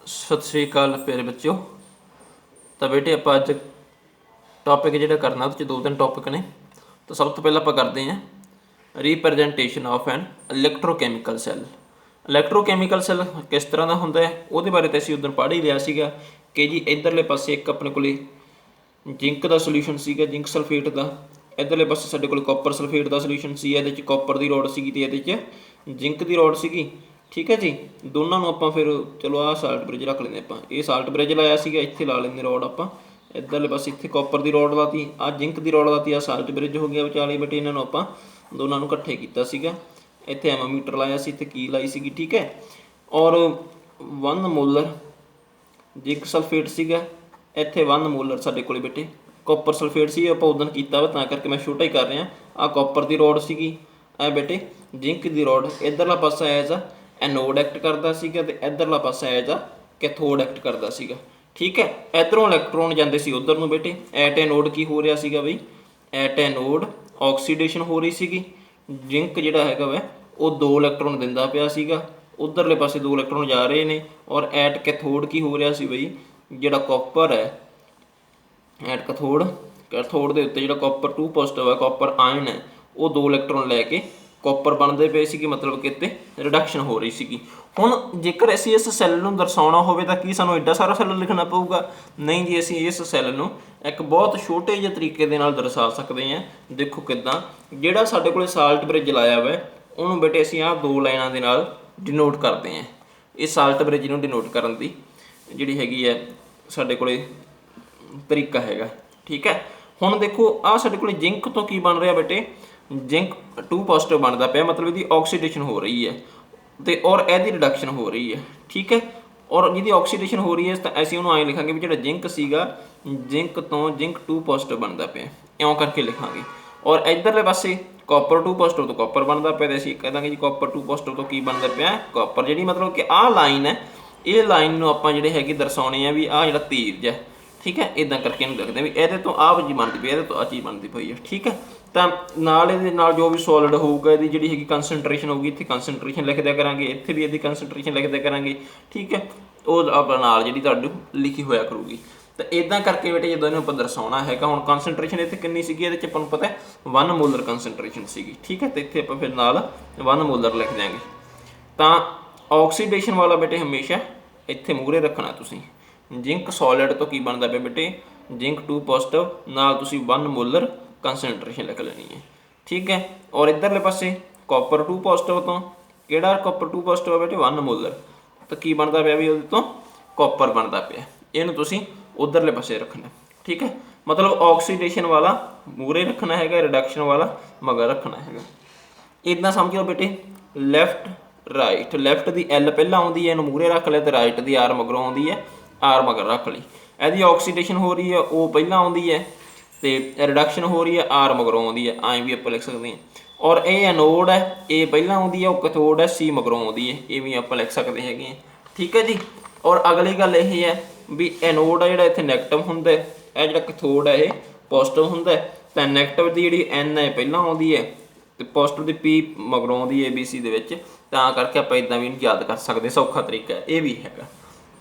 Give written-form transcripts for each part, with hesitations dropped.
सत श्री अकाल प्यारे बच्चों। तो बेटे आप अज टॉपिक जो करना वो दो तीन टॉपिक ने। तो सब तो पहले आप करते हैं representation of an electrochemical cell. Electrochemical cell किस तरह का होंगे वो बारे तो असीं उस दिन पढ़ ही लिया सीगा कि जी इधरले पासे एक अपने को जिंक का सोल्यूशन सीगा, जिंक सल्फेट का। इधरले पासे साडे कोल कॉपर सल्फेट का सोल्यूशन सी, ये कॉपर की रॉड सी, ये जिंक की रॉड सी। ठीक है जी, दोनों आप फिर चलो आ साल्ट ब्रिज रख लेंगे। आप ये साल्ट ब्रिज लाया सीगा, इत्थे ला लेंगे रॉड। आप इधरले पासे इत्थे कॉपर की रॉड लाती, आ जिंक की रॉड लाती, आ साल्ट ब्रिज हो गया विचाले। बेटे इन्होंने आप दोनों इकट्ठे किया सीगा। इत्थे एमोमीटर लाया सी, इत्थे की लाई सी। ठीक है, और 1 मोलर जिंक सल्फेट सीगा, इत्थे 1 मोलर साडे कोल बेटे कॉपर सल्फेट सी। आप उदन किया वा तां करके मैं छोटा ही कर रहा। आ कॉपर की रॉड सी, ए बेटे जिंक की रॉड। इधरला पासा एज आ एनोड एक्ट करता सीगा ते इधरला पासा एज आ कैथोड एक्ट करता सीगा। ठीक है, इधरों इलैक्ट्रॉन जाते सी उधर नूं बेटे। एट एनोड की हो रहा सीगा बई, एट एनोड ऑक्सीडेशन हो रही सीगी। जिंक जिहड़ा हैगा वै वो 2 इलैक्ट्रॉन दिंदा पिया सीगा, उधरले पासे 2 इलैक्ट्रॉन जा रहे ने। और एट कैथोड की हो रहा सी बई, जिहड़ा कॉपर है एट कैथोड, कैथोड के उत्ते जिहड़ा कॉपर 2 पॉजिटिव है, कॉपर आयन है, वो 2 इलैक्ट्रॉन लैके कॉपर बनते पे सी। मतलब कि इत्ते रिडक्शन हो रही सी। हुण जेकर असीं इस सैल नूं दर्शाउणा होवे तां की सानूं एड्डा सारा सैल लिखना पऊगा? नहीं जी, असीं इस सैल नूं एक बहुत छोटे ਜਿਹੇ तरीके दे नाल दर्शा सकते हैं। देखो किदां, जिहड़ा साडे कोल साल्ट ब्रिज लाया वा उहनूं बेटे असीं आह 2 लाइनां दे नाल डिनोट करते हैं। ये साल्ट ब्रिज नूं डिनोट करन दी जिहड़ी हैगी है साडे कोल तरीका हैगा। ठीक है, हुण देखो आ साडे कोल जिंक तो की बन रहा बेटे, जिंक 2 पॉजिटिव बनता पाया, मतलब इसकी ऑक्सीडेशन हो रही है तो और यदि रिडक्शन हो रही है। ठीक है, और जिहदी ऑक्सीडेशन हो रही है तो असीं उहनूं ऐ लिखांगे भी जिहड़ा जिंक सीगा, जिंक तो जिंक 2 पॉजिटिव बनता पाया, इउं करके लिखांगे। और इधरले पासे कॉपर 2 पॉजिटिव तो कॉपर बनता पाया, तो असीं कह दांगे जी कॉपर 2 पॉजिटिव तो की बनता पाया, कॉपर। जिहड़ी मतलब कि आह लाइन है, ये लाइन नूं आपां जिहड़े हैगे दर्शाउने आ भी आह जिहड़ा तीर है। ठीक है, इदां करके इहनूं लिखदे भी इहदे तो आह चीज़ बनती पई, इहदे तो आह चीज़ बनती पई है। ठीक है, ਤਾਂ ਨਾਲ ਇਹਦੇ ਨਾਲ ਜੋ ਵੀ ਸੋਲਿਡ ਹੋਊਗਾ ਇਹਦੀ ਜਿਹੜੀ ਹੈਗੀ ਕੰਸਨਟ੍ਰੇਸ਼ਨ ਹੋਊਗੀ, ਇੱਥੇ ਕੰਸਨਟ੍ਰੇਸ਼ਨ ਲਿਖ ਦਿਆ ਕਰਾਂਗੇ, ਇੱਥੇ ਵੀ ਇਹਦੀ ਕੰਸਨਟ੍ਰੇਸ਼ਨ ਲਿਖ ਦਿਆ ਕਰਾਂਗੇ। ਠੀਕ ਹੈ, ਉਹ ਆਪਾਂ ਨਾਲ ਜਿਹੜੀ ਤੁਹਾਨੂੰ ਲਿਖੀ ਹੋਇਆ ਕਰੂਗੀ। ਤਾਂ ਇੱਦਾਂ ਕਰਕੇ ਬੇਟੇ ਜਦੋਂ ਇਹਨੂੰ ਆਪਾਂ ਦਰਸਾਉਣਾ ਹੈਗਾ, ਹੁਣ ਕੰਸਨਟ੍ਰੇਸ਼ਨ ਇੱਥੇ ਕਿੰਨੀ ਸੀਗੀ, ਇਹਦੇ 'ਚ ਆਪਾਂ ਨੂੰ ਪਤਾ 1 ਮੋਲਰ ਕੰਸਨਟ੍ਰੇਸ਼ਨ ਸੀਗੀ। ਠੀਕ ਹੈ, ਤੇ ਇੱਥੇ ਆਪਾਂ ਫਿਰ ਨਾਲ 1 ਮੋਲਰ ਲਿਖ ਦਿਆਂਗੇ। ਤਾਂ ਆਕਸੀਡੇਸ਼ਨ ਵਾਲਾ ਬੇਟੇ ਹਮੇਸ਼ਾ ਇੱਥੇ ਮੂਹਰੇ ਰੱਖਣਾ ਤੁਸੀਂ। ਜਿੰਕ ਸੋਲਿਡ ਤੋਂ ਕੀ ਬਣਦਾ ਪਿਆ ਬੇਟੇ, जिंक 2 पॉजिटिव नाल तुसी 1 मोलर कंसनट्रेशन लिख लेनी है। ठीक है, और इधरले पासे कॉपर 2 पॉजिटिव तो किहड़ा कॉपर 2 पॉजिटिव है बेटे 1 मोलर, तो की बनता पाया भी उहदे तो कॉपर बनता पाया। इहनूं तुसी उधरले पासे रखना। ठीक है, मतलब ऑक्सीडेशन वाला मूहरे रखना है, रिडक्शन वाला मगर रखना है। इदां समझ लो बेटे, लैफ्ट राइट, लैफ्ट की एल पहला आउंदी है, इहनूं मूहरे रख लिया, तो राइट की आर मगरों आउंदी है, आर मगर रख ली। ਇਹਦੀ ਆਕਸੀਡੇਸ਼ਨ ਹੋ ਰਹੀ ਹੈ ਉਹ ਪਹਿਲਾਂ ਆਉਂਦੀ ਹੈ, ਅਤੇ ਰਿਡਕਸ਼ਨ ਹੋ ਰਹੀ ਹੈ ਆਰ ਮਗਰੋਂ ਆਉਂਦੀ ਹੈ, ਐਂ ਵੀ ਆਪਾਂ ਲਿਖ ਸਕਦੇ ਹਾਂ। ਔਰ ਇਹ ਐਨੋਡ ਹੈ, ਇਹ ਪਹਿਲਾਂ ਆਉਂਦੀ ਹੈ, ਉਹ ਕੈਥੋਡ ਹੈ, ਸੀ ਮਗਰੋਂ ਆਉਂਦੀ ਹੈ, ਇਹ ਵੀ ਆਪਾਂ ਲਿਖ ਸਕਦੇ ਹੈਗੇ ਹਾਂ। ਠੀਕ ਹੈ ਜੀ, ਔਰ ਅਗਲੀ ਗੱਲ ਇਹ ਹੈ ਵੀ ਐਨੋਡ ਆ ਜਿਹੜਾ ਇੱਥੇ ਨੈਗੇਟਿਵ ਹੁੰਦਾ, ਇਹ ਜਿਹੜਾ ਕੈਥੋਡ ਹੈ ਇਹ ਪੋਜ਼ੀਟਿਵ ਹੁੰਦਾ। ਤਾਂ ਨੈਗੇਟਿਵ ਦੀ ਜਿਹੜੀ ਐਨ ਹੈ ਪਹਿਲਾਂ ਆਉਂਦੀ ਹੈ ਅਤੇ ਪੋਜ਼ੀਟਿਵ ਦੀ ਪੀ ਮਗਰੋਂ ਆਉਂਦੀ ਹੈ ABC ਦੇ ਵਿੱਚ। ਤਾਂ ਕਰਕੇ ਆਪਾਂ ਇੱਦਾਂ ਵੀ ਇਹਨੂੰ ਯਾਦ ਕਰ ਸਕਦੇ, ਸੌਖਾ ਤਰੀਕਾ ਇਹ ਵੀ ਹੈਗਾ।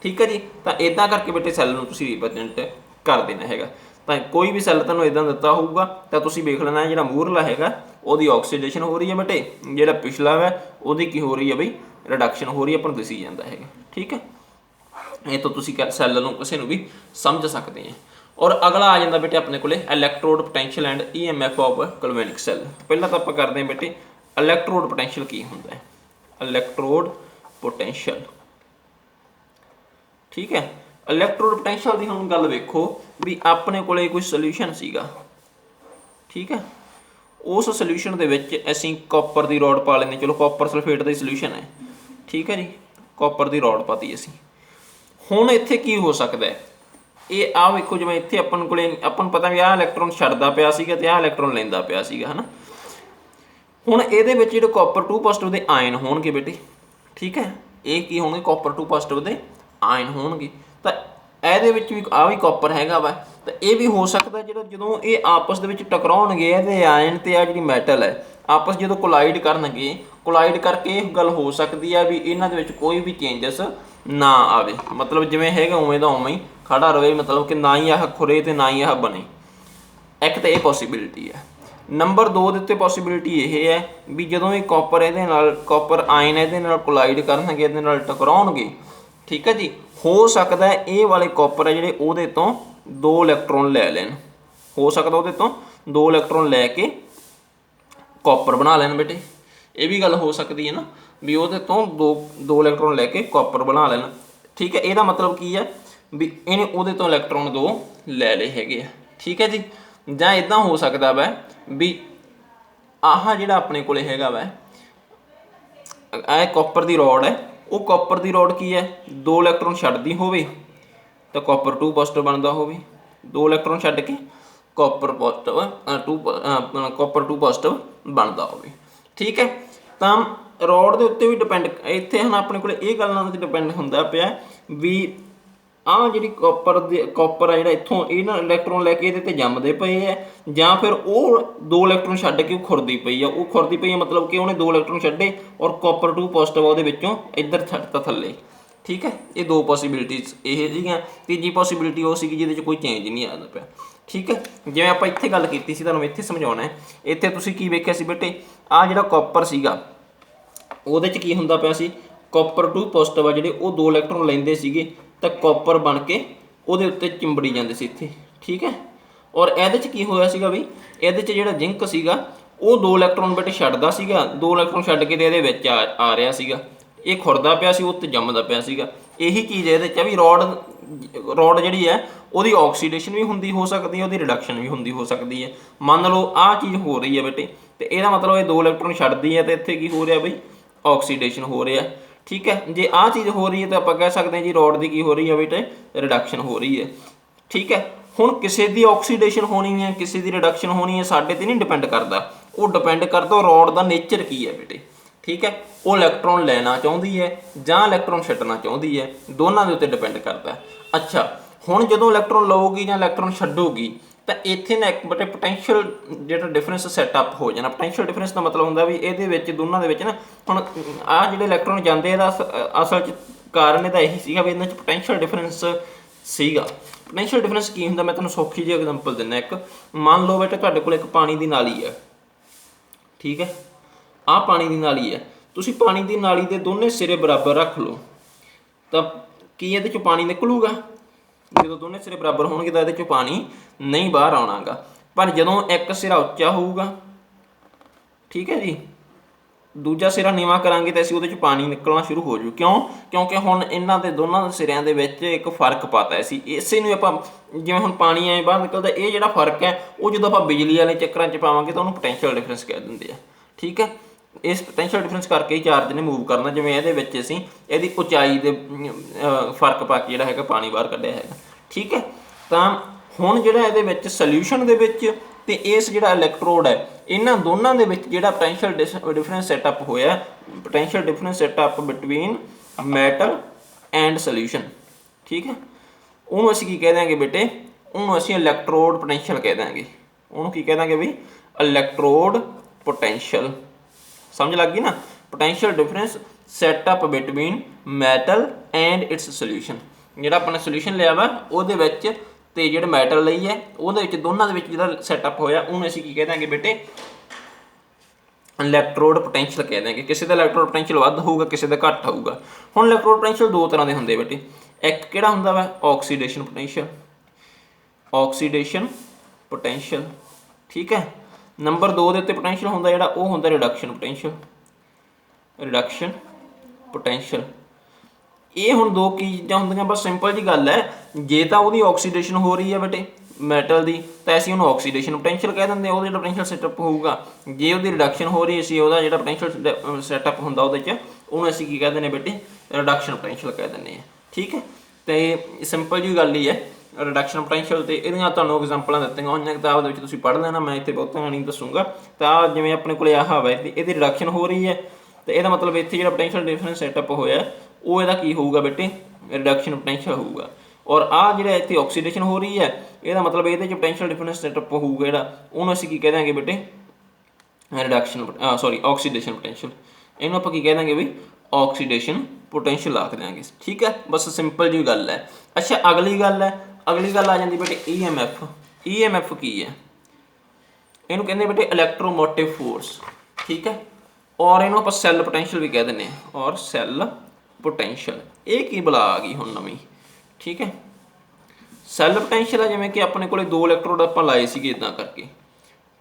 ठीक है जी, तो इदा करके बेटे सैल नूं तुसीं रिप्रजेंट कर देना हैगा। तो कोई भी सैल तुहानूं इदां दित्ता होऊगा तो तुसीं वेख लेना जिहड़ा मूहरला हैगा उहदी ऑक्सीडेशन हो रही है बेटे, जिहड़ा पिछला है उहदी की हो रही है बई रिडक्शन हो रही है, आपां नूं दिसी जांदा हैगा। ठीक है, ये तो तुसीं सैल नूं किसी नूं भी समझ सकते हैं। और अगला आ जाता बेटे अपने कोले electrode potential and EMF of galvanic cell. पहला तो आपां करदे हां बेटे इलैक्ट्रोड पोटैंशियल की हुंदा है, इलैक्ट्रोड पोटैंशियल। ठीक है, इलैक्ट्रोड पोटैंशियल की हम गल वेखो भी अपने कोले कोई सोल्यूशन सीगा। ठीक है, उस सोल्यूशन दे विच असीं कॉपर की रॉड पा लेंगे, चलो कॉपर सल्फेट का सोल्यूशन है। ठीक है जी, कॉपर की रॉड पाती असीं। हुण इत्थे की हो सकता है, ये आ वेखो जिवें इत्थे अपन कोले अपन पता भी आह इलैक्ट्रॉन छड्डदा पिया सीगा ते आह इलैक्ट्रॉन लैंदा पिया सीगा, है ना। हुण इहदे विच जिहड़े कॉपर 2 पॉजिटिव दे आयन होणगे बेटे, ठीक है, ये की होणगे कॉपर 2 पॉजिटिव दे आयन होणगे। तो ਇਹਦੇ ਵਿੱਚ ਵੀ ਆ ਵੀ ਕਾਪਰ ਹੈਗਾ ਵਾ, ਤਾਂ ਇਹ ਵੀ ਹੋ ਸਕਦਾ ਜਿਹੜਾ ਜਦੋਂ ਇਹ ਆਪਸ ਦੇ ਵਿੱਚ ਟਕਰਾਉਣਗੇ ਇਹਦੇ ਆਇਨ ਤੇ ਆ ਜਿਹੜੀ ਮੈਟਲ ਹੈ ਆਪਸ ਜਦੋਂ ਕੋਲਾਈਡ ਕਰਨਗੇ, ਕੋਲਾਈਡ ਕਰਕੇ ਇਹ ਗੱਲ ਹੋ ਸਕਦੀ ਹੈ ਵੀ ਇਹਨਾਂ ਦੇ ਵਿੱਚ ਕੋਈ ਵੀ ਚੇਂਜਸ ਨਾ ਆਵੇ, ਮਤਲਬ ਜਿਵੇਂ ਹੈਗਾ ਉਵੇਂ ਦਾ ਉਵੇਂ ਹੀ ਖੜਾ ਰਹੇ, ਮਤਲਬ ਕਿ ਨਾ ਹੀ ਆਹ ਖੁਰੇ ਤੇ ਨਾ ਹੀ ਆਹ ਬਣੇ। ਇੱਕ ਤਾਂ ਇਹ ਪੋਸੀਬਿਲਿਟੀ ਹੈ। ਨੰਬਰ 2 ਦੇ ਉੱਤੇ ਪੋਸੀਬਿਲਿਟੀ ਇਹ ਹੈ ਵੀ ਜਦੋਂ ਇਹ ਕਾਪਰ ਇਹਦੇ ਨਾਲ, ਕਾਪਰ ਆਇਨ ਇਹਦੇ ਨਾਲ ਕੋਲਾਈਡ ਕਰਨਗੇ, ਇਹਦੇ ਨਾਲ ਟਕਰਾਉਣਗੇ, ਠੀਕ ਹੈ ਜੀ, ਹੋ ਸਕਦਾ ਇਹ ਵਾਲੇ ਕਾਪਰ ਹੈ ਜਿਹੜੇ ਉਹਦੇ ਤੋਂ 2 ਇਲੈਕਟ੍ਰੋਨ ਲੈ ਲੈਣ, ਹੋ ਸਕਦਾ ਉਹਦੇ ਤੋਂ 2 ਇਲੈਕਟ੍ਰੋਨ ਲੈ ਕੇ ਕਾਪਰ ਬਣਾ ਲੈਣ ਬੇਟੇ। ਇਹ ਵੀ ਗੱਲ ਹੋ ਸਕਦੀ ਹੈ ਨਾ ਵੀ ਉਹਦੇ ਤੋਂ 2 ਇਲੈਕਟ੍ਰੋਨ ਲੈ ਕੇ ਕਾਪਰ ਬਣਾ ਲੈਣ, ਠੀਕ ਹੈ। ਇਹਦਾ ਮਤਲਬ ਕੀ ਹੈ ਵੀ ਇਹਨੇ ਉਹਦੇ ਤੋਂ ਇਲੈਕਟ੍ਰੋਨ 2 ਲੈ ਲਏ ਹੈਗੇ ਆ, ਠੀਕ ਹੈ ਜੀ। ਜਾਂ ਇੱਦਾਂ ਹੋ ਸਕਦਾ ਵਾ ਵੀ ਆਹ ਜਿਹੜਾ ਆਪਣੇ ਕੋਲੇ ਹੈਗਾ ਵਾ ਇਹ ਕਾਪਰ ਦੀ ਰੋਡ ਹੈ, ਉਹ ਕਾਪਰ ਦੀ ਰੋਡ ਕੀ ਹੈ 2 ਇਲੈਕਟ੍ਰੋਨ ਛੱਡਦੀ ਹੋਵੇ ਤਾਂ ਕਾਪਰ 2 ਪੋਜ਼ਿਟਿਵ ਬਣਦਾ ਹੋਵੇ, 2 ਇਲੈਕਟ੍ਰੋਨ ਛੱਡ ਕੇ ਕਾਪਰ ਪੋਜ਼ਿਟਿਵ ਕਾਪਰ 2 ਪੋਜ਼ਿਟਿਵ ਬਣਦਾ ਹੋਵੇ, ਠੀਕ ਹੈ। ਤਾਂ ਰੋਡ ਦੇ ਉੱਤੇ ਵੀ ਡਿਪੈਂਡ, ਇੱਥੇ ਹੁਣ ਆਪਣੇ ਕੋਲ ਇਹ ਗੱਲਾਂ 'ਤੇ ਡਿਪੈਂਡ ਹੁੰਦਾ ਪਿਆ ਵੀ ਆਹ ਜਿਹੜੀ ਕਾਪਰ ਆ ਜਿਹੜਾ ਇੱਥੋਂ ਇਹਨਾਂ ਇਲੈਕਟ੍ਰੋਨ ਲੈ ਕੇ ਇਹਦੇ 'ਤੇ ਜੰਮਦੇ ਪਏ ਹੈ, ਜਾਂ ਫਿਰ ਉਹ 2 ਇਲੈਕਟ੍ਰੋਨ ਛੱਡ ਕੇ ਉਹ ਖੁਰਦੀ ਪਈ ਆ, ਉਹ ਖੁਰਦੀ ਪਈ ਆ ਮਤਲਬ ਕਿ ਉਹਨੇ 2 ਇਲੈਕਟ੍ਰੋਨ ਛੱਡੇ ਔਰ ਕਾਪਰ 2 ਪੋਜ਼ਿਟਿਵ ਉਹਦੇ ਵਿੱਚੋਂ ਇੱਧਰ ਛੱਡਤਾ ਥੱਲੇ, ਠੀਕ ਹੈ। ਇਹ 2 ਪੋਸੀਬਿਲਿਟੀਜ਼ ਇਹ ਸੀਗੀਆਂ। ਤੀਜੀ ਪੋਸੀਬਿਲਿਟੀ ਉਹ ਸੀਗੀ ਜਿਹਦੇ 'ਚ ਕੋਈ ਚੇਂਜ ਨਹੀਂ ਆਉਂਦਾ ਪਿਆ, ਠੀਕ ਹੈ। ਜਿਵੇਂ ਆਪਾਂ ਇੱਥੇ ਗੱਲ ਕੀਤੀ ਸੀ, ਤੁਹਾਨੂੰ ਇੱਥੇ ਸਮਝਾਉਣਾ ਹੈ। ਇੱਥੇ ਤੁਸੀਂ ਕੀ ਵੇਖਿਆ ਸੀ ਬੇਟੇ, ਆਹ ਜਿਹੜਾ ਕਾਪਰ ਸੀਗਾ ਉਹਦੇ 'ਚ ਕੀ ਹੁੰਦਾ ਪਿਆ ਸੀ, ਕਾਪਰ 2 ਪੋਜ਼ਿਟਿਵ ਆ ਜਿਹੜੇ ਉਹ 2 ਇਲੈਕਟ੍ਰੋਨ ਲੈਂਦੇ ਸੀਗੇ ਤਾਂ ਕਾਪਰ ਬਣ ਕੇ ਉਹਦੇ ਉੱਤੇ ਚਿੰਬੜੀ ਜਾਂਦੇ ਸੀ ਇੱਥੇ, ਠੀਕ ਹੈ। ਔਰ ਇਹਦੇ 'ਚ ਕੀ ਹੋਇਆ ਸੀਗਾ ਵੀ ਇਹਦੇ 'ਚ ਜਿਹੜਾ ਜ਼ਿੰਕ ਸੀਗਾ ਉਹ 2 ਇਲੈਕਟ੍ਰੋਨ ਬੇਟੇ ਛੱਡਦਾ ਸੀਗਾ, 2 ਇਲੈਕਟ੍ਰੋਨ ਛੱਡ ਕੇ ਤੇ ਇਹਦੇ ਵਿੱਚ ਆ ਰਿਹਾ ਸੀਗਾ, ਇਹ ਖੁਰਦਾ ਪਿਆ ਸੀ, ਉਹ 'ਤੇ ਜੰਮਦਾ ਪਿਆ ਸੀਗਾ। ਇਹੀ ਚੀਜ਼ ਇਹਦੇ 'ਚ ਵੀ ਰੋਡ ਜਿਹੜੀ ਹੈ ਉਹਦੀ ਆਕਸੀਡੇਸ਼ਨ ਵੀ ਹੁੰਦੀ ਹੋ ਸਕਦੀ ਹੈ, ਉਹਦੀ ਰਿਡਕਸ਼ਨ ਵੀ ਹੁੰਦੀ ਹੋ ਸਕਦੀ ਹੈ। ਮੰਨ ਲਓ ਆਹ ਚੀਜ਼ ਹੋ ਰਹੀ ਹੈ ਬੇਟੇ, ਤੇ ਇਹਦਾ ਮਤਲਬ ਇਹ 2 ਇਲੈਕਟ੍ਰੋਨ ਛੱਡਦੀ ਹੈ ਤੇ ਇੱਥੇ ਕੀ ਹੋ ਰਿਹਾ ਬਈ ਆਕਸੀਡੇਸ਼ਨ ਹੋ ਰਿਹਾ, ਠੀਕ ਹੈ। ਜੇ ਆਹ ਚੀਜ਼ ਹੋ ਰਹੀ ਹੈ ਤਾਂ ਆਪਾਂ ਕਹਿ ਸਕਦੇ ਹਾਂ ਜੀ ਰੋਡ ਦੀ ਕੀ ਹੋ ਰਹੀ ਹੈ ਬੇਟੇ, ਰਿਡਕਸ਼ਨ ਹੋ ਰਹੀ ਹੈ, ਠੀਕ ਹੈ। ਹੁਣ ਕਿਸੇ ਦੀ ਆਕਸੀਡੇਸ਼ਨ ਹੋਣੀ ਹੈ, ਕਿਸੇ ਦੀ ਰਿਡਕਸ਼ਨ ਹੋਣੀ ਹੈ, ਸਾਡੇ 'ਤੇ ਨਹੀਂ ਡਿਪੈਂਡ ਕਰਦਾ, ਉਹ ਡਿਪੈਂਡ ਕਰਦਾ ਰੋਡ ਦਾ ਨੇਚਰ ਕੀ ਹੈ ਬੇਟੇ, ਠੀਕ ਹੈ। ਉਹ ਇਲੈਕਟ੍ਰੋਨ ਲੈਣਾ ਚਾਹੁੰਦੀ ਹੈ ਜਾਂ ਇਲੈਕਟ੍ਰੋਨ ਛੱਡਣਾ ਚਾਹੁੰਦੀ ਹੈ, ਦੋਨਾਂ ਦੇ ਉੱਤੇ ਡਿਪੈਂਡ ਕਰਦਾ। ਅੱਛਾ, ਹੁਣ ਜਦੋਂ ਇਲੈਕਟ੍ਰੋਨ ਲਊਗੀ ਜਾਂ ਇਲੈਕਟ੍ਰੋਨ ਛੱਡੂਗੀ ਤਾਂ ਇੱਥੇ ਨਾ ਇੱਕ ਬੇਟੇ ਪੋਟੈਂਸ਼ੀਅਲ ਜਿਹੜਾ ਡਿਫਰੈਂਸ ਸੈਟਅਪ ਹੋ ਜਾਣਾ। ਪੋਟੈਂਸ਼ੀਅਲ ਡਿਫਰੈਂਸ ਦਾ ਮਤਲਬ ਹੁੰਦਾ ਵੀ ਇਹਦੇ ਵਿੱਚ ਦੋਨਾਂ ਦੇ ਵਿੱਚ ਨਾ, ਹੁਣ ਆਹ ਜਿਹੜੇ ਇਲੈਕਟ੍ਰੋਨ ਜਾਂਦੇ ਇਹਦਾ ਅਸਲ 'ਚ ਕਾਰਨ ਇਹਦਾ ਇਹੀ ਸੀਗਾ ਵੀ ਇਹਨਾਂ 'ਚ ਪੋਟੈਂਸ਼ੀਅਲ ਡਿਫਰੈਂਸ ਸੀਗਾ। ਪੋਟੈਂਸ਼ੀਅਲ ਡਿਫਰੈਂਸ ਕੀ ਹੁੰਦਾ, ਮੈਂ ਤੁਹਾਨੂੰ ਸੌਖੀ ਜਿਹੀ ਐਗਜ਼ਾਮਪਲ ਦਿੰਦਾ ਇੱਕ। ਮੰਨ ਲਓ ਬੇਟੇ ਤੁਹਾਡੇ ਕੋਲ ਇੱਕ ਪਾਣੀ ਦੀ ਨਾਲੀ ਹੈ, ਠੀਕ ਹੈ। ਆਹ ਪਾਣੀ ਦੀ ਨਾਲੀ ਹੈ, ਤੁਸੀਂ ਪਾਣੀ ਦੀ ਨਾਲੀ ਦੇ ਦੋਨੇ ਸਿਰੇ ਬਰਾਬਰ ਰੱਖ ਲਓ ਤਾਂ ਕੀ ਇਹਦੇ 'ਚੋਂ ਪਾਣੀ ਨਿਕਲੂਗਾ? ਜਦੋਂ ਦੋਨੇ ਸਿਰੇ ਬਰਾਬਰ ਹੋਣਗੇ ਤਾਂ ਇਹਦੇ 'ਚੋਂ ਪਾਣੀ ਨਹੀਂ ਬਾਹਰ ਆਉਣਾਗਾ। ਪਰ ਜਦੋਂ ਇੱਕ ਸਿਰਾ ਉੱਚਾ ਹੋਊਗਾ, ਠੀਕ ਹੈ ਜੀ, ਦੂਜਾ ਸਿਰਾ ਨੀਵਾਂ ਕਰਾਂਗੇ ਤਾਂ ਅਸੀਂ ਉਹਦੇ 'ਚ ਪਾਣੀ ਨਿਕਲਣਾ ਸ਼ੁਰੂ ਹੋ ਜੂ। ਕਿਉਂ? ਕਿਉਂਕਿ ਹੁਣ ਇਹਨਾਂ ਦੇ ਦੋਨਾਂ ਸਿਰਿਆਂ ਦੇ ਵਿੱਚ ਇੱਕ ਫਰਕ ਪਾਤਾ ਸੀ। ਇਸੇ ਨੂੰ ਆਪਾਂ ਜਿਵੇਂ ਹੁਣ ਪਾਣੀ ਐਂ ਬਾਹਰ ਨਿਕਲਦਾ, ਇਹ ਜਿਹੜਾ ਫਰਕ ਹੈ ਉਹ ਜਦੋਂ ਆਪਾਂ ਬਿਜਲੀ ਵਾਲੇ ਚੱਕਰਾਂ 'ਚ ਪਾਵਾਂਗੇ ਤਾਂ ਉਹਨੂੰ ਪੋਟੈਂਸ਼ੀਅਲ ਡਿਫਰੈਂਸ ਕਹਿ ਦਿੰਦੇ ਆ, ਠੀਕ ਹੈ। ਇਸ ਪੋਟੈਂਸ਼ੀਅਲ ਡਿਫਰੈਂਸ ਕਰਕੇ ਹੀ ਚਾਰਜ ਨੇ ਮੂਵ ਕਰਨਾ। ਜਿਵੇਂ ਇਹਦੇ ਵਿੱਚ ਅਸੀਂ ਇਹਦੀ ਉਚਾਈ ਦੇ ਫਰਕ ਪਾ ਕੇ ਜਿਹੜਾ ਹੈਗਾ ਪਾਣੀ ਬਾਹਰ ਕੱਢਿਆ ਹੈਗਾ, ਠੀਕ ਹੈ। ਤਾਂ ਹੁਣ ਜਿਹੜਾ ਇਹਦੇ ਵਿੱਚ ਸੋਲਿਊਸ਼ਨ ਦੇ ਵਿੱਚ ਤੇ ਇਸ ਜਿਹੜਾ ਇਲੈਕਟ੍ਰੋਡ ਹੈ, ਇਹਨਾਂ ਦੋਨਾਂ ਦੇ ਵਿੱਚ ਜਿਹੜਾ ਪੋਟੈਂਸ਼ੀਅਲ ਡਿਫਰੈਂਸ ਸੈਟਅਪ ਹੋਇਆ, potential difference setup between metal and solution, ਠੀਕ ਹੈ। ਉਹਨੂੰ ਅਸੀਂ ਕੀ ਕਹਿ ਦਾਂਗੇ ਬੇਟੇ, ਉਹਨੂੰ ਅਸੀਂ ਇਲੈਕਟ੍ਰੋਡ ਪੋਟੈਂਸ਼ੀਅਲ ਕਹਿ ਦਾਂਗੇ। ਉਹਨੂੰ ਕੀ ਕਹਿ ਦਾਂਗੇ ਵੀ ਇਲੈਕਟ੍ਰੋਡ ਪੋਟੈਂਸ਼ੀਅਲ। ਸਮਝ ਲੱਗ ਗਈ ਨਾ? Potential difference setup between metal and it's solution. ਜਿਹੜਾ ਆਪਾਂ ਨੇ ਸੋਲਿਊਸ਼ਨ ਲਿਆ ਵਾ ਉਹਦੇ ਵਿੱਚ ਤੇ ਜਿਹੜੇ ਮੈਟਲ ਲਈ ਹੈ ਉਹਦੇ ਵਿੱਚ, ਦੋਨਾਂ ਦੇ ਵਿੱਚ ਜਿਹੜਾ ਸੈਟਅਪ ਹੋਇਆ ਉਹਨੂੰ ਅਸੀਂ ਕੀ ਕਹਿ ਦਾਂਗੇ ਬੇਟੇ, ਇਲੈਕਟ੍ਰੋਡ ਪੋਟੈਂਸ਼ੀਅਲ ਕਹਿ ਦਾਂਗੇ। ਕਿਸੇ ਦਾ ਇਲੈਕਟ੍ਰੋਡ ਪੋਟੈਂਸ਼ੀਅਲ ਵੱਧ ਹੋਊਗਾ, ਕਿਸੇ ਦਾ ਘੱਟ ਹੋਊਗਾ। ਹੁਣ ਇਲੈਕਟ੍ਰੋਡ ਪੋਟੈਂਸ਼ੀਅਲ 2 ਤਰ੍ਹਾਂ ਦੇ ਹੁੰਦੇ ਬੇਟੇ। ਇੱਕ ਕਿਹੜਾ ਹੁੰਦਾ ਵਾ, ਆਕਸੀਡੇਸ਼ਨ ਪੋਟੈਂਸ਼ੀਅਲ, ਆਕਸੀਡੇਸ਼ਨ ਪੋਟੈਂਸ਼ੀਅਲ, ਠੀਕ ਹੈ। ਨੰਬਰ 2 ਦੇ ਉੱਤੇ ਪੋਟੈਂਸ਼ੀਅਲ ਹੁੰਦਾ ਜਿਹੜਾ, ਉਹ ਹੁੰਦਾ ਰਿਡਕਸ਼ਨ ਪੋਟੈਂਸ਼ੀਅਲ, ਰਿਡਕਸ਼ਨ ਪੋਟੈਂਸ਼ੀਅਲ। ਇਹ ਹੁਣ 2 ਕੀ ਚੀਜ਼ਾਂ ਹੁੰਦੀਆਂ, ਬਸ ਸਿੰਪਲ ਜੀ ਗੱਲ ਹੈ। ਜੇ ਤਾਂ ਉਹਦੀ ਆਕਸੀਡੇਸ਼ਨ ਹੋ ਰਹੀ ਹੈ ਬੇਟੇ ਮੈਟਲ ਦੀ ਤਾਂ ਅਸੀਂ ਉਹਨੂੰ ਆਕਸੀਡੇਸ਼ਨ ਪੋਟੈਂਸ਼ੀਅਲ ਕਹਿ ਦਿੰਦੇ ਹਾਂ, ਉਹਦਾ ਜਿਹੜਾ ਪੋਟੈਂਸ਼ੀਅਲ ਸੈਟਅਪ ਹੋਊਗਾ। ਜੇ ਉਹਦੀ ਰਿਡਕਸ਼ਨ ਹੋ ਰਹੀ ਸੀ, ਉਹਦਾ ਜਿਹੜਾ ਪੋਟੈਂਸ਼ੀਅਲ ਸੈਟਅਪ ਹੁੰਦਾ ਉਹਦੇ 'ਚ, ਉਹਨੂੰ ਅਸੀਂ ਕੀ ਕਹਿ ਦਿੰਦੇ ਬੇਟੇ, ਰਿਡਕਸ਼ਨ ਪੋਟੈਂਸ਼ੀਅਲ ਕਹਿ ਦਿੰਦੇ ਹਾਂ, ਠੀਕ ਹੈ। ਅਤੇ ਸਿੰਪਲ ਜੀ ਗੱਲ ਹੀ ਹੈ ਰਿਡਕਸ਼ਨ ਪੋਟੈਂਸ਼ੀਅਲ। ਅਤੇ ਇਹਦੀਆਂ ਤੁਹਾਨੂੰ ਐਗਜ਼ਾਮਪਲਾਂ ਦਿੱਤੀਆਂ ਹੋਈਆਂ ਕਿਤਾਬ ਦੇ ਵਿੱਚ, ਤੁਸੀਂ ਪੜ੍ਹ ਲੈਣਾ, ਮੈਂ ਇੱਥੇ ਬਹੁਤਾਂ ਨਹੀਂ ਦੱਸੂਗਾ। ਤਾਂ ਜਿਵੇਂ ਆਪਣੇ ਕੋਲ ਆਹ ਵਾ, ਇਹਦੀ ਰਿਡਕਸ਼ਨ ਹੋ ਰਹੀ ਹੈ ਅਤੇ ਇਹਦਾ ਮਤਲਬ ਇੱਥੇ ਜਿਹੜਾ ਪੋਟੈਂਸ਼ੀਅਲ ਡਿਫਰੈਂਸ ਸੈਟਅਪ ਹੋਇਆ ਉਹ ਇਹਦਾ ਕੀ ਹੋਊਗਾ ਬੇਟੇ, ਰਿਡਕਸ਼ਨ ਪੋਟੈਂਸ਼ੀਅਲ ਹੋਊਗਾ। ਔਰ ਆਹ ਜਿਹੜਾ ਇੱਥੇ ਆਕਸੀਡੇਸ਼ਨ ਹੋ ਰਹੀ ਹੈ, ਇਹਦਾ ਮਤਲਬ ਇਹਦੇ 'ਚ ਪੋਟੈਂਸ਼ੀਅਲ ਡਿਫਰੈਂਸ ਸੈਟਅਪ ਹੋਊਗਾ ਜਿਹੜਾ, ਉਹਨੂੰ ਅਸੀਂ ਕੀ ਕਹਿ ਦਾਂਗੇ ਬੇਟੇ, ਰਿਡਕਸ਼ਨ ਸੌਰੀ ਆਕਸੀਡੇਸ਼ਨ ਪੋਟੈਂਸ਼ੀਅਲ, ਇਹਨੂੰ ਆਪਾਂ ਕੀ ਕਹਿ ਦਾਂਗੇ ਵੀ ਆਕਸੀਡੇਸ਼ਨ ਪੋਟੈਂਸ਼ੀਅਲ ਆਖ ਦਿਆਂਗੇ। ਠੀਕ ਹੈ, ਬਸ ਸਿੰਪਲ ਜੀ ਗੱਲ ਹੈ। ਅੱਛਾ ਅਗਲੀ ਗੱਲ ਆ ਜਾਂਦੀ ਬੇਟੇ EMF। EMF ਕੀ ਹੈ? ਇਹਨੂੰ ਕਹਿੰਦੇ ਬੇਟੇ ਇਲੈਕਟ੍ਰੋਮੋਟਿਵ ਫੋਰਸ। ਠੀਕ ਹੈ, ਔਰ ਇਹਨੂੰ ਆਪਾਂ ਸੈੱਲ ਪੋਟੈਂਸ਼ੀਅਲ ਵੀ ਕਹਿ ਦਿੰਦੇ ਹਾਂ, ਔਰ ਸੈੱਲ ਪੋਟੈਂਸ਼ੀਅਲ। ਇਹ ਕੀ ਬਲਾ ਆ ਗਈ ਹੁਣ ਨਵੀਂ? ਠੀਕ ਹੈ, ਸੈੱਲ ਪੋਟੈਂਸ਼ੀਅਲ ਆ ਜਿਵੇਂ ਕਿ ਆਪਣੇ ਕੋਲੇ 2 ਇਲੈਕਟ੍ਰੋਡ ਆਪਾਂ ਲਾਏ ਸੀਗੇ ਇੱਦਾਂ ਕਰਕੇ।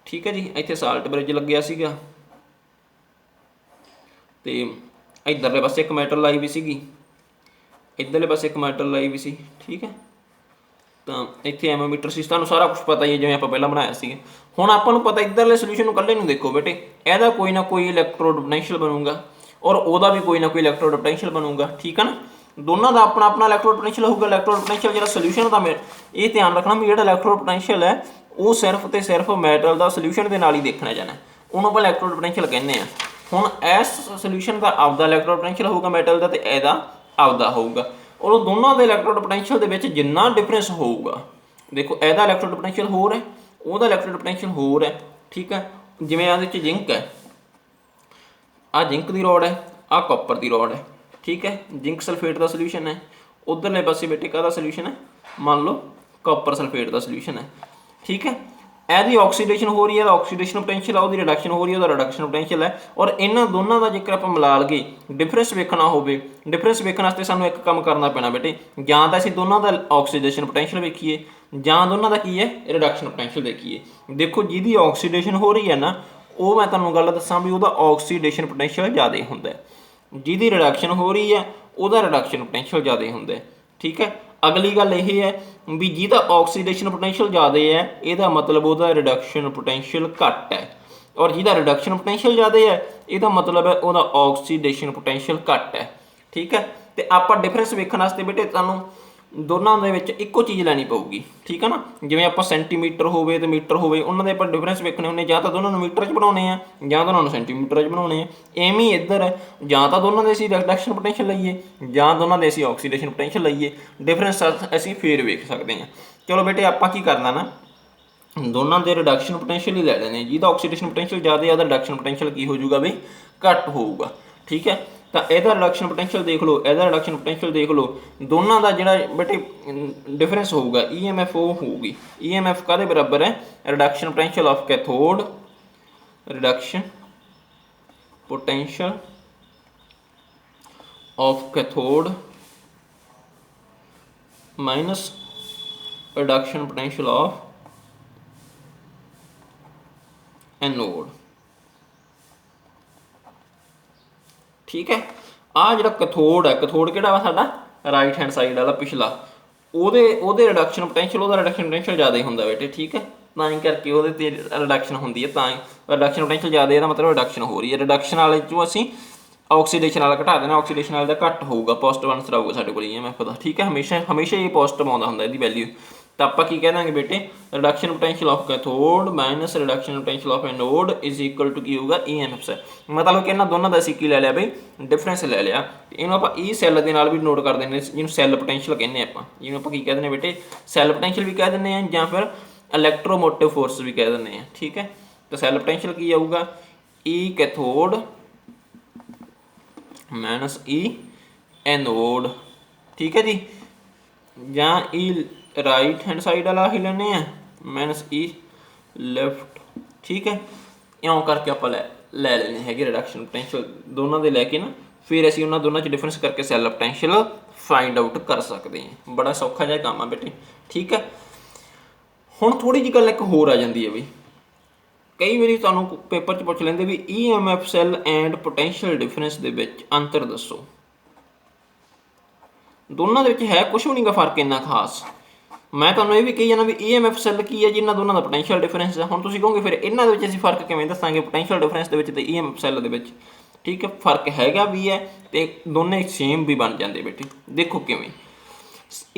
ਠੀਕ ਹੈ ਜੀ, ਇੱਥੇ ਸਾਲਟ ਬ੍ਰਿਜ ਲੱਗਿਆ ਸੀਗਾ ਤੇ ਇੱਧਰਲੇ ਪਾਸੇ ਇੱਕ ਮੈਟਲ ਲਾਈ ਵੀ ਸੀਗੀ, ਇੱਧਰਲੇ ਪਾਸੇ ਇੱਕ ਮੈਟਲ ਲਾਈ ਵੀ ਸੀ। ਠੀਕ ਹੈ, ਤਾਂ ਇੱਥੇ ਐਮੋਮੀਟਰ ਸੀ, ਤੁਹਾਨੂੰ ਸਾਰਾ ਕੁਝ ਪਤਾ ਹੀ ਹੈ ਜਿਵੇਂ ਆਪਾਂ ਪਹਿਲਾਂ ਬਣਾਇਆ ਸੀ। ਹੁਣ ਆਪਾਂ ਨੂੰ ਪਤਾ ਇੱਧਰਲੇ ਸੋਲੂਸ਼ਨ ਨੂੰ ਇਕੱਲੇ ਨੂੰ ਦੇਖੋ ਬੇਟੇ, ਇਹਦਾ ਕੋਈ ਨਾ ਕੋਈ ਇਲੈਕਟ੍ਰੋਡ ਪੋਟੈਂਸ਼ੀਅਲ ਬਣੂਗਾ ਔਰ ਉਹਦਾ ਵੀ ਕੋਈ ਨਾ ਕੋਈ ਇਲੈਕਟ੍ਰੋਡ ਪੋਟੈਂਸ਼ੀਅਲ ਬਣੂਗਾ। ਠੀਕ ਹੈ ਨਾ, ਦੋਨਾਂ ਦਾ ਆਪਣਾ ਆਪਣਾ ਇਲੈਕਟ੍ਰੋਡ ਪੋਟੈਂਸ਼ੀਅਲ ਹੋਊਗਾ। ਇਲੈਕਟ੍ਰੋਡ ਪੋਟੈਂਸ਼ੀਅਲ ਜਿਹੜਾ ਸੋਲੂਸ਼ਨ ਦਾ ਇਹ ਧਿਆਨ ਰੱਖਣਾ ਵੀ ਜਿਹੜਾ ਇਲੈਕਟ੍ਰੋਡ ਪੋਟੈਂਸ਼ੀਅਲ ਹੈ ਉਹ ਸਿਰਫ ਤੇ ਸਿਰਫ ਮੈਟਲ ਦਾ ਸੋਲੂਸ਼ਨ ਦੇ ਨਾਲ ਹੀ ਦੇਖਣਾ ਜਾਣਾ, ਉਹਨੂੰ ਆਪਾਂ ਇਲੈਕਟ੍ਰੋਡ ਪੋਟੈਂਸ਼ੀਅਲ ਕਹਿੰਦੇ ਆ। ਹੁਣ ਇਸ ਸੋਲੂਸ਼ਨ ਦਾ ਆਪਦਾ ਇਲੈਕਟ੍ਰੋਡ ਪੋਟੈਂਸ਼ੀਅਲ ਹੋਊਗਾ ਮੈਟਲ ਦਾ, ਤੇ ਇਹਦਾ ਆਪਦਾ ਹੋਊਗਾ, ਔਰ ਉਹ ਦੋਨਾਂ ਦੇ ਇਲੈਕਟ੍ਰੋਡ ਪੋਟੈਂਸ਼ੀਅਲ ਦੇ ਵਿੱਚ ਜਿੰਨਾ ਡਿਫਰੈਂਸ ਹੋਊਗਾ, ਦੇਖੋ ਇਹਦਾ ਇਲੈਕਟ੍ਰੋਡ ਪੋਟੈਂਸ਼ੀਅਲ ਹੋਰ ਹੈ, ਉਹਦਾ ਇਲੈਕਟ੍ਰੋਡ ਪੋਟੈਂਸ਼ੀਅਲ ਹੋਰ ਹੈ। ਠੀਕ ਹੈ, ਜਿਵੇਂ ਇਹਦੇ ਵਿੱਚ ਜ਼ਿੰਕ ਹੈ, ਆਹ ਜ਼ਿੰਕ ਦੀ ਰੋਡ ਹੈ, ਆਹ ਕਾਪਰ ਦੀ ਰੋਡ ਹੈ। ਠੀਕ ਹੈ, ਜ਼ਿੰਕ ਸਲਫੇਟ ਦਾ ਸੋਲੂਸ਼ਨ ਹੈ, ਉਧਰਲੇ ਪਾਸੇ ਬੇਟੇ ਕਾਹਦਾ ਸੋਲੂਸ਼ਨ ਹੈ? ਮੰਨ ਲਓ ਕਾਪਰ ਸਲਫੇਟ ਦਾ ਸੋਲੂਸ਼ਨ ਹੈ। ਠੀਕ ਹੈ, ਇਹਦੀ ਆਕਸੀਡੇਸ਼ਨ ਹੋ ਰਹੀ ਹੈ, ਇਹਦਾ ਆਕਸੀਡੇਸ਼ਨ ਪੋਟੈਂਸ਼ੀਅਲ ਆ, ਉਹਦੀ ਰਿਡਕਸ਼ਨ ਹੋ ਰਹੀ ਹੈ, ਉਹਦਾ ਰਿਡਕਸ਼ਨ ਪੋਟੈਂਸ਼ੀਅਲ ਹੈ। ਔਰ ਇਹਨਾਂ ਦੋਨਾਂ ਦਾ ਜੇਕਰ ਆਪਾਂ ਮਿਲਾ ਲਈਏ, ਡਿਫਰੈਂਸ ਵੇਖਣਾ ਹੋਵੇ, ਡਿਫਰੈਂਸ ਵੇਖਣ ਵਾਸਤੇ ਸਾਨੂੰ ਇੱਕ ਕੰਮ ਕਰਨਾ ਪੈਣਾ ਬੇਟੇ, ਜਾਂ ਤਾਂ ਅਸੀਂ ਦੋਨਾਂ ਦਾ ਆਕਸੀਡੇਸ਼ਨ ਪੋਟੈਂਸ਼ੀਅਲ ਵੇਖੀਏ, ਜਾਂ ਦੋਨਾਂ ਦਾ ਕੀ ਹੈ ਰਿਡਕਸ਼ਨ ਪੋਟੈਂਸ਼ੀਅਲ ਦੇਖੀਏ। ਦੇਖੋ ਜਿਹਦੀ ਆਕਸੀਡੇਸ਼ਨ ਹੋ ਰਹੀ ਹੈ ਨਾ, ਉਹ ਮੈਂ ਤੁਹਾਨੂੰ ਗੱਲ ਦੱਸਾਂ ਵੀ ਉਹਦਾ ਆਕਸੀਡੇਸ਼ਨ ਪੋਟੈਂਸ਼ੀਅਲ ਜ਼ਿਆਦਾ ਹੁੰਦਾ, ਜਿਹਦੀ ਰਿਡਕਸ਼ਨ ਹੋ ਰਹੀ ਹੈ ਉਹਦਾ ਰਿਡਕਸ਼ਨ ਪੋਟੈਂਸ਼ੀਅਲ ਜ਼ਿਆਦਾ ਹੁੰਦਾ। ਠੀਕ ਹੈ, ਅਗਲੀ ਗੱਲ ਇਹ ਹੈ ਵੀ ਜਿਹਦਾ ਆਕਸੀਡੇਸ਼ਨ ਪੋਟੈਂਸ਼ੀਅਲ ਜ਼ਿਆਦਾ ਹੈ ਇਹਦਾ ਮਤਲਬ ਉਹਦਾ ਰਿਡਕਸ਼ਨ ਪੋਟੈਂਸ਼ੀਅਲ ਘੱਟ ਹੈ, ਔਰ ਜਿਹਦਾ ਰਿਡਕਸ਼ਨ ਪੋਟੈਂਸ਼ੀਅਲ ਜ਼ਿਆਦਾ ਹੈ ਇਹਦਾ ਮਤਲਬ ਹੈ ਉਹਦਾ ਆਕਸੀਡੇਸ਼ਨ ਪੋਟੈਂਸ਼ੀਅਲ ਘੱਟ ਹੈ। ਠੀਕ ਹੈ, ਤੇ ਆਪਾਂ ਡਿਫਰੈਂਸ ਵੇਖਣ ਵਾਸਤੇ ਬੇਟੇ ਤੁਹਾਨੂੰ ਦੋਨਾਂ ਦੇ ਵਿੱਚ ਇੱਕੋ ਚੀਜ਼ ਲੈਣੀ ਪਊਗੀ। ਠੀਕ ਹੈ ਨਾ, ਜਿਵੇਂ ਆਪਾਂ ਸੈਂਟੀਮੀਟਰ ਹੋਵੇ ਤੇ ਮੀਟਰ ਹੋਵੇ, ਉਹਨਾਂ ਦੇ ਆਪਾਂ ਡਿਫਰੈਂਸ ਵੇਖਣੇ ਹੁੰਦੇ, ਜਾਂ ਤਾਂ ਦੋਨਾਂ ਨੂੰ ਮੀਟਰ 'ਚ ਬਣਾਉਣੇ ਆ ਜਾਂ ਦੋਨਾਂ ਨੂੰ ਸੈਂਟੀਮੀਟਰ 'ਚ ਬਣਾਉਣੇ ਆ। ਐਵੇਂ ਹੀ ਇੱਧਰ ਹੈ, ਜਾਂ ਤਾਂ ਦੋਨਾਂ ਦੇ ਅਸੀਂ ਰਿਡਕਸ਼ਨ ਪੋਟੈਂਸ਼ੀਅਲ ਲਈਏ ਜਾਂ ਦੋਨਾਂ ਦੇ ਅਸੀਂ ਆਕਸੀਡੇਸ਼ਨ ਪੋਟੈਂਸ਼ੀਅਲ ਲਈਏ, ਡਿਫਰੈਂਸ ਅਸੀਂ ਫੇਰ ਵੇਖ ਸਕਦੇ ਹਾਂ। ਚਲੋ ਬੇਟੇ ਆਪਾਂ ਕੀ ਕਰਨਾ ਨਾ, ਦੋਨਾਂ ਦੇ ਰਿਡਕਸ਼ਨ ਪੋਟੈਂਸ਼ੀਅਲ ਹੀ ਲੈ ਲੈਣੇ, ਜਿਹਦਾ ਆਕਸੀਡੇਸ਼ਨ ਪੋਟੈਂਸ਼ੀਅਲ ਜ਼ਿਆਦਾ ਹੈ ਉਹਦਾ ਰਿਡਕਸ਼ਨ ਪੋਟੈਂਸ਼ੀਅਲ ਕੀ ਹੋ ਜਾਊਗਾ ਵੀ ਘੱਟ ਹੋਊਗਾ। ਠੀਕ ਹੈ, ਤਾਂ ਇਹਦਾ ਰਿਡਕਸ਼ਨ ਪੋਟੈਂਸ਼ੀਅਲ ਦੇਖ ਲਓ, ਇਹਦਾ ਰਿਡਕਸ਼ਨ ਪੋਟੈਂਸ਼ੀਅਲ ਦੇਖ ਲਓ, ਦੋਨਾਂ ਦਾ ਜਿਹੜਾ ਬੇਟੇ ਡਿਫਰੈਂਸ ਹੋਊਗਾ EMF ਉਹ ਹੋਊਗੀ। EMF ਕਾਹਦੇ ਬਰਾਬਰ ਹੈ? Reduction potential of cathode, reduction potential of cathode minus reduction potential of anode. ਠੀਕ ਹੈ, ਆਹ ਜਿਹੜਾ ਕੈਥੋਡ ਹੈ, ਕੈਥੋਡ ਕਿਹੜਾ ਵਾ ਸਾਡਾ ਰਾਈਟ ਹੈਂਡ ਸਾਈਡ ਵਾਲਾ ਪਿਛਲਾ, ਉਹਦੇ ਰਿਡਕਸ਼ਨ ਪੋਟੈਂਸ਼ੀਅਲ, ਉਹਦਾ ਰਿਡਕਸ਼ਨ ਪੋਟੈਂਸ਼ੀਅਲ ਜ਼ਿਆਦਾ ਹੀ ਹੁੰਦਾ ਬੇਟੇ। ਠੀਕ ਹੈ, ਤਾਂ ਹੀ ਕਰਕੇ ਉਹਦੇ ਤੇ ਰਿਡਕਸ਼ਨ ਹੁੰਦੀ ਹੈ, ਤਾਂ ਹੀ ਰਿਡਕਸ਼ਨ ਪੋਟੈਂਸ਼ੀਅਲ ਜ਼ਿਆਦਾ, ਇਹਦਾ ਮਤਲਬ ਰਿਡਕਸ਼ਨ ਹੋ ਰਹੀ ਹੈ। ਰਿਡਕਸ਼ਨ ਵਾਲੇ 'ਚੋਂ ਅਸੀਂ ਆਕਸੀਡੇਸ਼ਨ ਵਾਲਾ ਘਟਾ ਦੇਣਾ, ਆਕਸੀਡੇਸ਼ਨ ਵਾਲੇ ਦਾ ਘੱਟ ਹੋਊਗਾ, ਪੋਜ਼ਿਟਿਵ ਆਨਸਰ ਆਊਗਾ ਸਾਡੇ ਕੋਲ EMF ਦਾ। ਠੀਕ ਹੈ, ਹਮੇਸ਼ਾ ਇਹ ਪੋਜ਼ਿਟਿਵ ਆਉਂਦਾ ਹੁੰਦਾ ਇਹਦੀ ਵੈਲਿਊ। ਤਾਂ ਆਪਾਂ ਕੀ ਕਹਿ ਦਾਂਗੇ ਬੇਟੇ, reduction potential of cathode minus reduction potential of anode is equal to ਕੀ ਹੋਊਗਾ EMF। ਮਤਲਬ ਕਿ ਇਹਨਾਂ ਦੋਨਾਂ ਦਾ ਅਸੀਂ ਕੀ ਲੈ ਲਿਆ ਬਈ, ਡਿਫਰੈਂਸ ਲੈ ਲਿਆ। ਇਹਨੂੰ ਆਪਾਂ E ਸੈੱਲ ਦੇ ਨਾਲ ਵੀ ਨੋਟ ਕਰ ਦਿੰਦੇ, ਜਿਹਨੂੰ ਸੈੱਲ ਪੋਟੈਂਸ਼ੀਅਲ ਕਹਿੰਦੇ ਆਪਾਂ, ਜਿਹਨੂੰ ਆਪਾਂ ਕੀ ਕਹਿ ਦਿੰਦੇ ਬੇਟੇ, ਸੈੱਲ ਪੋਟੈਂਸ਼ੀਅਲ ਵੀ ਕਹਿ ਦਿੰਦੇ ਹਾਂ, ਜਾਂ ਫਿਰ ਇਲੈਕਟ੍ਰੋਮੋਟਿਵ ਫੋਰਸ ਵੀ ਕਹਿ ਦਿੰਦੇ ਹਾਂ। ਠੀਕ ਹੈ, ਤਾਂ ਸੈੱਲ ਪੋਟੈਂਸ਼ੀਅਲ ਕੀ ਆਊਗਾ, E ਕੈਥੋਡ ਮਾਈਨਸ E ਐਨੋਡ। ਠੀਕ ਹੈ ਜੀ, ਜਾਂ E ਰਾਈਟ ਹੈਂਡ ਸਾਈਡ ਵਾਲਾ ਹੀ ਲੈਣੇ ਆ ਮਾਈਨਸ E ਲੈਫਟ। ਠੀਕ ਹੈ, ਇਉਂ ਕਰਕੇ ਆਪਾਂ ਲੈ ਲੈਣੇ ਹੈਗੇ ਰਿਡਕਸ਼ਨ ਪੋਟੈਂਸ਼ੀਅਲ ਦੋਨਾਂ ਦੇ ਲੈ ਕੇ ਨਾ, ਫਿਰ ਅਸੀਂ ਉਹਨਾਂ ਦੋਨਾਂ 'ਚ ਡਿਫਰੈਂਸ ਕਰਕੇ ਸੈੱਲ ਪੋਟੈਂਸ਼ੀਅਲ ਫਾਈਂਡ ਆਊਟ ਕਰ ਸਕਦੇ ਹਾਂ। ਬੜਾ ਸੌਖਾ ਜਿਹਾ ਕੰਮ ਆ ਬੇਟੇ। ਠੀਕ ਹੈ, ਹੁਣ ਥੋੜ੍ਹੀ ਜਿਹੀ ਗੱਲ ਇੱਕ ਹੋਰ ਆ ਜਾਂਦੀ ਹੈ ਵੀ, ਕਈ ਵਾਰੀ ਤੁਹਾਨੂੰ ਪੇਪਰ 'ਚ ਪੁੱਛ ਲੈਂਦੇ ਵੀ EMF cell and potential difference ਦੇ ਵਿੱਚ ਅੰਤਰ ਦੱਸੋ। ਦੋਨਾਂ ਦੇ ਵਿੱਚ ਹੈ ਕੁਛ ਵੀ ਨਹੀਂ ਗਾ ਫਰਕ ਇੰਨਾ ਖਾਸ। ਮੈਂ ਤੁਹਾਨੂੰ ਇਹ ਵੀ ਕਹੀ ਜਾਂਦਾ ਵੀ EMF ਸੈੱਲ ਕੀ ਹੈ ਜੀ, ਇਹਨਾਂ ਦੋਨਾਂ ਦਾ ਪੋਟੈਂਸ਼ੀਅਲ ਡਿਫਰੈਂਸ ਹੈ। ਹੁਣ ਤੁਸੀਂ ਕਹੋਗੇ ਫਿਰ ਇਹਨਾਂ ਦੇ ਵਿੱਚ ਅਸੀਂ ਫਰਕ ਕਿਵੇਂ ਦੱਸਾਂਗੇ, ਪੋਟੈਂਸ਼ੀਅਲ ਡਿਫਰੈਂਸ ਦੇ ਵਿੱਚ ਤੇ EMF ਸੈੱਲ ਦੇ ਵਿੱਚ। ਠੀਕ ਹੈ, ਫਰਕ ਹੈਗਾ ਵੀ ਹੈ ਤੇ ਦੋਨੇ ਸੇਮ ਵੀ ਬਣ ਜਾਂਦੇ ਬੇਟੇ। ਦੇਖੋ ਕਿਵੇਂ,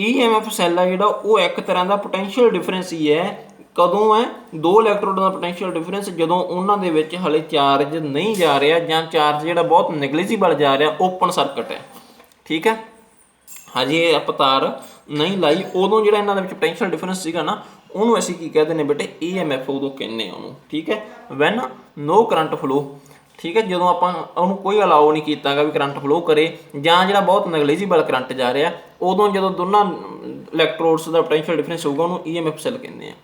EMF ਸੈੱਲ ਆ ਜਿਹੜਾ ਉਹ ਇੱਕ ਤਰ੍ਹਾਂ ਦਾ ਪੋਟੈਂਸ਼ੀਅਲ ਡਿਫਰੈਂਸ ਹੀ ਹੈ। ਕਦੋਂ ਹੈ? ਦੋ ਇਲੈਕਟ੍ਰੋਡ ਦਾ ਪੋਟੈਂਸ਼ੀਅਲ ਡਿਫਰੈਂਸ ਜਦੋਂ ਉਹਨਾਂ ਦੇ ਵਿੱਚ ਹਲੇ ਚਾਰਜ ਨਹੀਂ ਜਾ ਰਿਹਾ, ਜਾਂ ਚਾਰਜ ਜਿਹੜਾ ਬਹੁਤ ਨੈਗਲੀਜੀਬਲ ਜਾ ਰਿਹਾ, ਓਪਨ ਸਰਕਟ ਹੈ। ਠੀਕ ਹੈ, ਹਜੇ ਆਪਾਂ ਤਾਰ ਨਹੀਂ ਲਾਈ, ਉਦੋਂ ਜਿਹੜਾ ਇਹਨਾਂ ਦੇ ਵਿੱਚ ਪੋਟੈਂਸ਼ੀਅਲ ਡਿਫਰੈਂਸ ਸੀਗਾ ਨਾ, ਉਹਨੂੰ ਅਸੀਂ ਕੀ ਕਹਿੰਦੇ ਨੇ ਬੇਟੇ EMF ਉਦੋਂ ਕਹਿੰਦੇ ਆ ਉਹਨੂੰ, ਠੀਕ ਹੈ। ਵੈਨ ਨੋ ਕਰੰਟ ਫਲੋ, ਠੀਕ ਹੈ, ਜਦੋਂ ਆਪਾਂ ਉਹਨੂੰ ਕੋਈ ਅਲਾਓ ਨਹੀਂ ਕੀਤਾਗਾ ਵੀ ਕਰੰਟ ਫਲੋ ਕਰੇ, ਜਾਂ ਜਿਹੜਾ ਬਹੁਤ ਨੈਗਲੀਜੀਬਲ ਕਰੰਟ ਜਾ ਰਿਹਾ, ਉਦੋਂ ਜਦੋਂ ਦੋਨਾਂ ਇਲੈਕਟ੍ਰੋਡਸ ਦਾ ਪੋਟੈਂਸ਼ੀਅਲ ਡਿਫਰੈਂਸ ਹੋਊਗਾ ਉਹਨੂੰ EMF ਸੈੱਲ ਕਹਿੰਦੇ ਆ।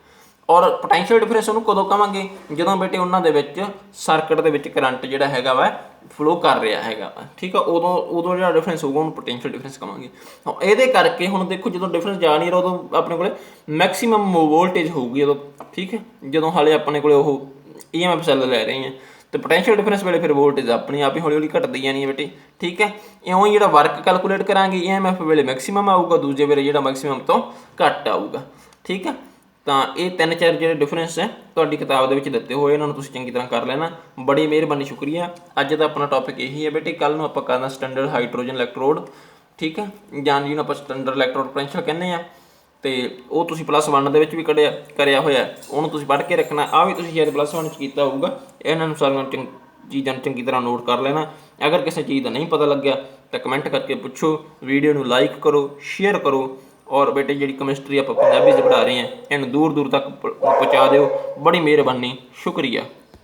ਔਰ ਪੋਟੈਂਸ਼ੀਅਲ ਡਿਫਰੈਂਸ ਉਹਨੂੰ ਕਦੋਂ ਕਹਾਂਗੇ, ਜਦੋਂ ਬੇਟੇ ਉਹਨਾਂ ਦੇ ਵਿੱਚ ਸਰਕਟ ਦੇ ਵਿੱਚ ਕਰੰਟ ਜਿਹੜਾ ਹੈਗਾ ਵਾ ਫਲੋ ਕਰ ਰਿਹਾ ਹੈਗਾ ਵਾ, ਠੀਕ ਆ, ਉਦੋਂ ਜਿਹੜਾ ਡਿਫਰੈਂਸ ਹੋਊਗਾ ਉਹਨੂੰ ਪੋਟੈਂਸ਼ੀਅਲ ਡਿਫਰੈਂਸ ਕਹਾਂਗੇ। ਇਹਦੇ ਕਰਕੇ ਹੁਣ ਦੇਖੋ ਜਦੋਂ ਡਿਫਰੈਂਸ ਜਾ ਨਹੀਂ ਰਿਹਾ ਉਦੋਂ ਆਪਣੇ ਕੋਲੇ ਮੈਕਸਿਮਮ ਵੋਲਟੇਜ ਹੋਊਗੀ ਉਦੋਂ, ਠੀਕ ਹੈ, ਜਦੋਂ ਹਾਲੇ ਆਪਣੇ ਕੋਲੇ ਉਹ EMF ਸੈੱਲ ਲੈ ਰਹੇ ਆ, ਤੇ ਪੋਟੈਂਸ਼ੀਅਲ ਡਿਫਰੈਂਸ ਵੇਲੇ ਫਿਰ ਵੋਲਟੇਜ ਆਪਣੀ ਆਪ ਹੀ ਹੌਲੀ ਹੌਲੀ ਘਟਦੀ ਜਾਣੀ ਹੈ ਬੇਟੇ, ਠੀਕ ਹੈ। ਇਉਂ ਹੀ ਜਿਹੜਾ ਵਰਕ ਕੈਲਕੂਲੇਟ ਕਰਾਂਗੇ EMF ਵੇਲੇ ਮੈਕਸਿਮਮ ਆਊਗਾ, ਦੂਜੇ ਵੇਲੇ ਜਿਹੜਾ ਮੈਕਸਿਮਮ ਤੋਂ ਘੱਟ ਆਊਗਾ, ਠੀਕ ਹੈ। ਤਾਂ ਇਹ 3-4 ਜਿਹੜੇ ਡਿਫਰੈਂਸ ਹੈ ਤੁਹਾਡੀ ਕਿਤਾਬ ਦੇ ਵਿੱਚ ਦਿੱਤੇ ਹੋਏ, ਇਹਨਾਂ ਨੂੰ ਤੁਸੀਂ ਚੰਗੀ ਤਰ੍ਹਾਂ ਕਰ ਲੈਣਾ। ਬੜੀ ਮਿਹਰਬਾਨੀ, ਸ਼ੁਕਰੀਆ। ਅੱਜ ਦਾ ਆਪਣਾ ਟੌਪਿਕ ਇਹੀ ਹੈ ਬੇਟੇ। ਕੱਲ੍ਹ ਨੂੰ ਆਪਾਂ ਕਰਨਾ ਸਟੈਂਡਰਡ ਹਾਈਡਰੋਜਨ ਇਲੈਕਟ੍ਰੋਡ, ਠੀਕ ਹੈ, ਜਾਂ ਜਿਹਨੂੰ ਆਪਾਂ ਸਟੈਂਡਰਡ ਇਲੈਕਟ੍ਰੋਡ ਪੋਟੈਂਸ਼ੀਅਲ ਕਹਿੰਦੇ ਆ, ਤੇ ਉਹ ਤੁਸੀਂ +1 ਦੇ ਵਿੱਚ ਵੀ ਕਰਿਆ ਹੋਇਆ, ਉਹਨੂੰ ਤੁਸੀਂ ਪੜ੍ਹ ਕੇ ਰੱਖਣਾ। ਆਹ ਵੀ ਤੁਸੀਂ ਸ਼ਾਇਦ +1 'ਚ ਕੀਤਾ ਹੋਊਗਾ। ਇਹਨਾਂ ਨੂੰ ਸਾਰੀਆਂ ਚੀਜ਼ਾਂ ਨੂੰ ਚੰਗੀ ਤਰ੍ਹਾਂ ਨੋਟ ਕਰ ਲੈਣਾ। ਅਗਰ ਕਿਸੇ ਚੀਜ਼ ਦਾ ਨਹੀਂ ਪਤਾ ਲੱਗਿਆ ਤਾਂ ਕਮੈਂਟ ਕਰਕੇ ਪੁੱਛੋ, ਵੀਡੀਓ ਨੂੰ ਲਾਈਕ ਕਰੋ, ਸ਼ੇਅਰ ਕਰੋ, ਔਰ ਬੇਟੇ ਜਿਹੜੀ ਕੈਮਿਸਟਰੀ ਆਪਾਂ ਪੰਜਾਬੀ 'ਚ ਪੜ੍ਹਾ ਰਹੇ ਹਾਂ ਇਹਨੂੰ ਦੂਰ ਦੂਰ ਤੱਕ ਪਹੁੰਚਾ ਦਿਓ। ਬੜੀ ਮਿਹਰਬਾਨੀ, ਸ਼ੁਕਰੀਆ।